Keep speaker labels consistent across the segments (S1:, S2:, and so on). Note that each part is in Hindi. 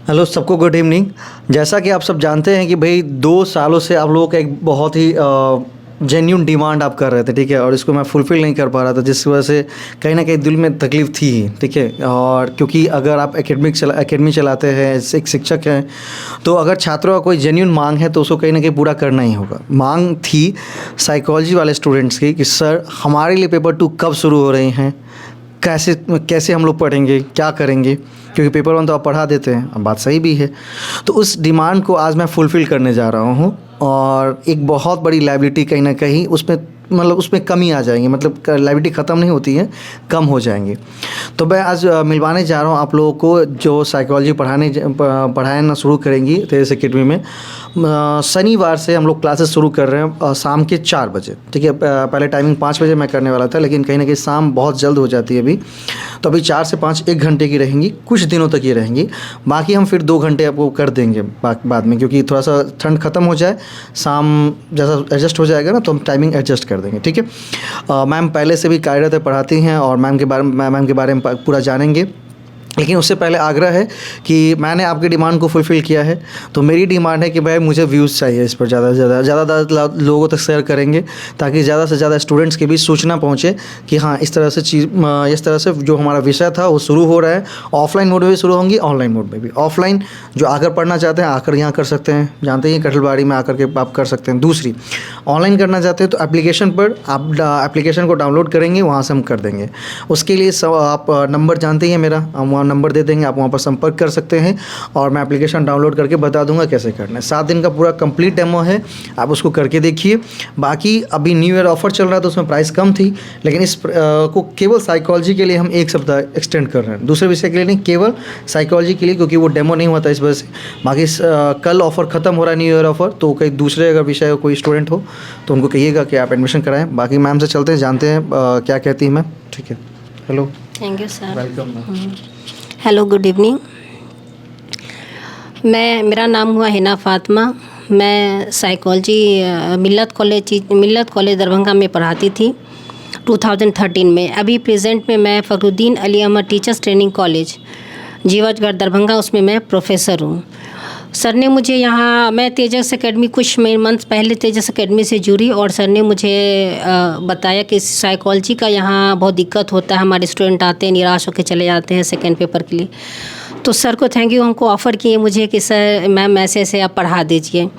S1: हेलो सबको, गुड इवनिंग। जैसा कि आप सब जानते हैं कि भाई 2 सालों से आप लोगों का एक बहुत ही जेन्युइन डिमांड आप कर रहे थे, ठीक है, और इसको मैं फुलफ़िल नहीं कर पा रहा था, जिस वजह से कहीं ना कहीं दिल में तकलीफ़ थी ही, ठीक है। और क्योंकि अगर आप एकेडमी चलाते हैं, एक शिक्षक हैं, तो अगर छात्रों का कोई जेन्युइन मांग है तो उसको कहीं ना कहीं पूरा करना ही होगा। मांग थी साइकोलॉजी वाले स्टूडेंट्स की कि सर हमारे लिए पेपर 2 कब शुरू हो रही हैं, कैसे कैसे हम लोग पढ़ेंगे, क्या करेंगे, क्योंकि पेपर 1 तो आप पढ़ा देते हैं। अब बात सही भी है, तो उस डिमांड को आज मैं फुलफ़िल करने जा रहा हूँ। और एक बहुत बड़ी लायबिलिटी कहीं ना कहीं उसमें कमी आ जाएंगी, मतलब लायबिलिटी ख़त्म नहीं होती है, कम हो जाएंगी। तो मैं आज मिलवाने जा रहा हूँ आप लोगों को जो साइकोलॉजी पढ़ाना शुरू करेंगी तेजस एकेडमी में। शनिवार से हम लोग क्लासेस शुरू कर रहे हैं शाम के 4 बजे, ठीक है। पहले टाइमिंग 5 बजे मैं करने वाला था, लेकिन कहीं ना कहीं शाम बहुत जल्द हो जाती है अभी, तो अभी 4 से 5 1 घंटे की रहेंगी, कुछ दिनों तक ये रहेंगी। बाकी हम फिर 2 घंटे आपको कर देंगे बाद में, क्योंकि थोड़ा सा ठंड ख़त्म हो जाए, शाम जैसा एडजस्ट हो जाएगा ना, तो हम टाइमिंग एडजस्ट कर देंगे, ठीक है। मैम पहले से भी कार्यरत है, पढ़ाती हैं, और मैम के बारे में पूरा जानेंगे। लेकिन उससे पहले आग्रह है कि मैंने आपकी डिमांड को फुलफ़िल किया है, तो मेरी डिमांड है कि भाई मुझे व्यूज़ चाहिए इस पर, ज़्यादा से ज़्यादा लोगों तक शेयर करेंगे, ताकि ज़्यादा से ज़्यादा स्टूडेंट्स के बीच सूचना पहुँचे कि हाँ इस तरह से जो हमारा विषय था वो शुरू हो रहा है। ऑफलाइन मोड में भी शुरू होंगी, ऑनलाइन मोड में भी। ऑफलाइन जो आकर पढ़ना चाहते हैं आकर यहाँ कर सकते हैं, जानते ही कटलबाड़ी में आकर के आप कर सकते हैं। दूसरी, ऑनलाइन करना चाहते हैं तो एप्लीकेशन पर आप एप्लीकेशन को डाउनलोड करेंगे, वहाँ से हम कर देंगे। उसके लिए आप नंबर जानते ही हैं मेरा, हम नंबर दे देंगे, आप वहाँ पर संपर्क कर सकते हैं, और मैं एप्लीकेशन डाउनलोड करके बता दूंगा कैसे करना है। 7 दिन का पूरा कंप्लीट डेमो है, आप उसको करके देखिए। बाकी अभी न्यू ईयर ऑफर चल रहा है, तो उसमें प्राइस कम थी, लेकिन इस को केवल साइकोलॉजी के लिए हम 1 सप्ताह एक्सटेंड कर रहे हैं, दूसरे विषय के लिए नहीं, केवल साइकोलॉजी के लिए, क्योंकि वो डेमो नहीं हुआ था इस वजह से। बाकी कल ऑफ़र ख़त्म हो रहा है, न्यू ईयर ऑफर, तो कहीं दूसरे अगर विषय का कोई स्टूडेंट हो तो उनको कहिएगा कि आप एडमिशन कराएँ। बाकी मैम से चलते हैं, जानते हैं क्या कहती हैं मैम, ठीक है। Hello,
S2: thank you sir,
S1: welcome ma'am.
S2: Hello, good evening. मेरा नाम हुआ हिना फातिमा। मैं साइकोलॉजी मिल्लत कॉलेज दरभंगा में पढ़ाती थी 2013 में। अभी प्रेजेंट में मैं Fakhruddin Ali Ahmed teachers training college Jivajgarh Darbhanga, उसमें मैं प्रोफेसर हूँ। सर ने मुझे यहाँ, मैं तेजस एकेडमी कुछ मंथ पहले तेजस एकेडमी से जुड़ी, और सर ने मुझे बताया कि साइकोलॉजी का यहाँ बहुत दिक्कत होता है, हमारे स्टूडेंट आते हैं निराश होकर चले जाते हैं सेकेंड पेपर के लिए। तो सर को थैंक यू, हमको ऑफ़र किए मुझे कि सर मैम ऐसे आप पढ़ा दीजिए।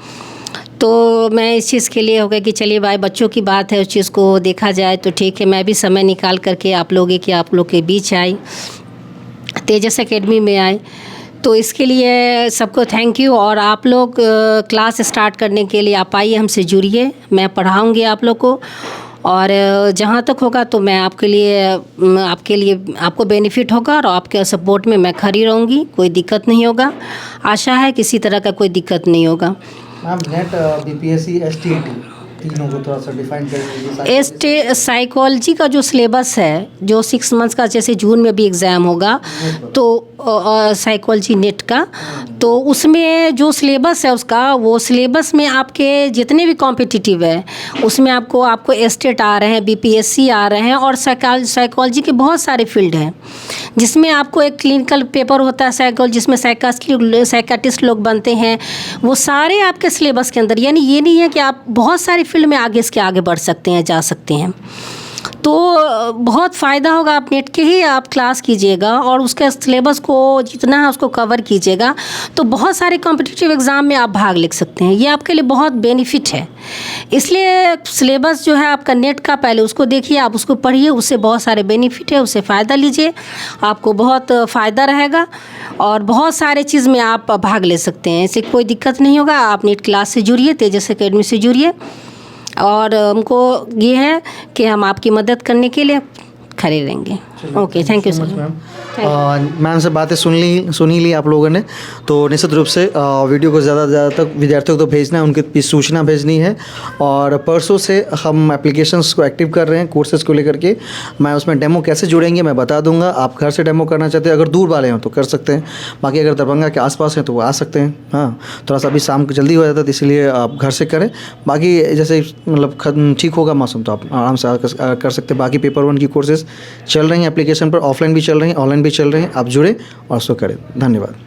S2: तो मैं इस चीज़ के लिए हो गया कि चलिए भाई बच्चों की बात है, उस चीज़ को देखा जाए तो ठीक है। मैं भी समय निकाल करके आप लोग के बीच आई, तेजस एकेडमी में आए, तो इसके लिए सबको थैंक यू। और आप लोग क्लास स्टार्ट करने के लिए आप आइए, हमसे जुड़िए, मैं पढ़ाऊँगी आप लोग को, और जहाँ तक होगा तो मैं आपको बेनिफिट होगा, और आपके सपोर्ट में मैं खड़ी रहूँगी, कोई दिक्कत नहीं होगा। आशा है किसी तरह का कोई दिक्कत नहीं होगा।
S1: मैम नेट बीपीएससी एसटीईटी तीनों को थोड़ा सा डिफाइन कर दीजिए।
S2: साइकोलॉजी का जो सिलेबस है, जो 6 मंथ्स का, जैसे जून में भी एग्ज़ाम होगा, तो साइकोलॉजी नेट का, तो उसमें जो सिलेबस है उसका, वो सिलेबस में आपके जितने भी कॉम्पिटिटिव है उसमें आपको एस्टेट आ रहे हैं, बीपीएससी आ रहे हैं, और साइकोलॉजी के बहुत सारे फील्ड हैं, जिसमें आपको एक क्लिनिकल पेपर होता है साइकोलॉजी, जिसमें साइकाट्रिस्ट लोग बनते हैं, वो सारे आपके सिलेबस के अंदर। यानी ये नहीं है कि आप बहुत सारे फील्ड में आगे बढ़ सकते हैं, जा सकते हैं। तो बहुत फ़ायदा होगा, आप नेट के ही आप क्लास कीजिएगा, और उसके सिलेबस को जितना है उसको कवर कीजिएगा, तो बहुत सारे कॉम्पिटिटिव एग्ज़ाम में आप भाग ले सकते हैं। ये आपके लिए बहुत बेनिफिट है। इसलिए सिलेबस जो है आपका नेट का, पहले उसको देखिए, आप उसको पढ़िए, उससे बहुत सारे बेनिफिट है, उससे फ़ायदा लीजिए, आपको बहुत फ़ायदा रहेगा, और बहुत सारे चीज़ में आप भाग ले सकते हैं, ऐसे कोई दिक्कत नहीं होगा। आप नेट क्लास से जुड़िए, तेजस एकेडमी से जुड़िए, और हमको ये है कि हम आपकी मदद करने के लिए खड़े रहेंगे। Okay, thank you sir.
S1: Ma'am से बातें सुन ही ली आप लोगों ने, तो निश्चित रूप से वीडियो को ज़्यादा से ज़्यादा तक विद्यार्थियों को तो भेजना है, उनके बीच सूचना भेजनी है। और परसों से हम एप्लीकेशंस को एक्टिव कर रहे हैं कोर्सेज़ को लेकर के। मैं उसमें डेमो कैसे जुड़ेंगे मैं बता दूंगा। आप घर से डेमो करना चाहते हैं, अगर दूर वाले हैं तो कर सकते हैं, बाकी अगर दरभंगा के आसपास हैं तो वो आ सकते हैं। हाँ, थोड़ा सा अभी शाम को जल्दी हो जाता है, तो इसलिए आप घर से करें। बाकी जैसे मतलब ठीक होगा मौसम तो आप आराम से कर सकते हैं। बाकी पेपर 1 की कोर्सेज़ चल रही हैं, एप्लीकेशन पर ऑफलाइन भी चल रही हैं, ऑनलाइन भी चल रही हैं, आप जुड़े और उसको करें। धन्यवाद।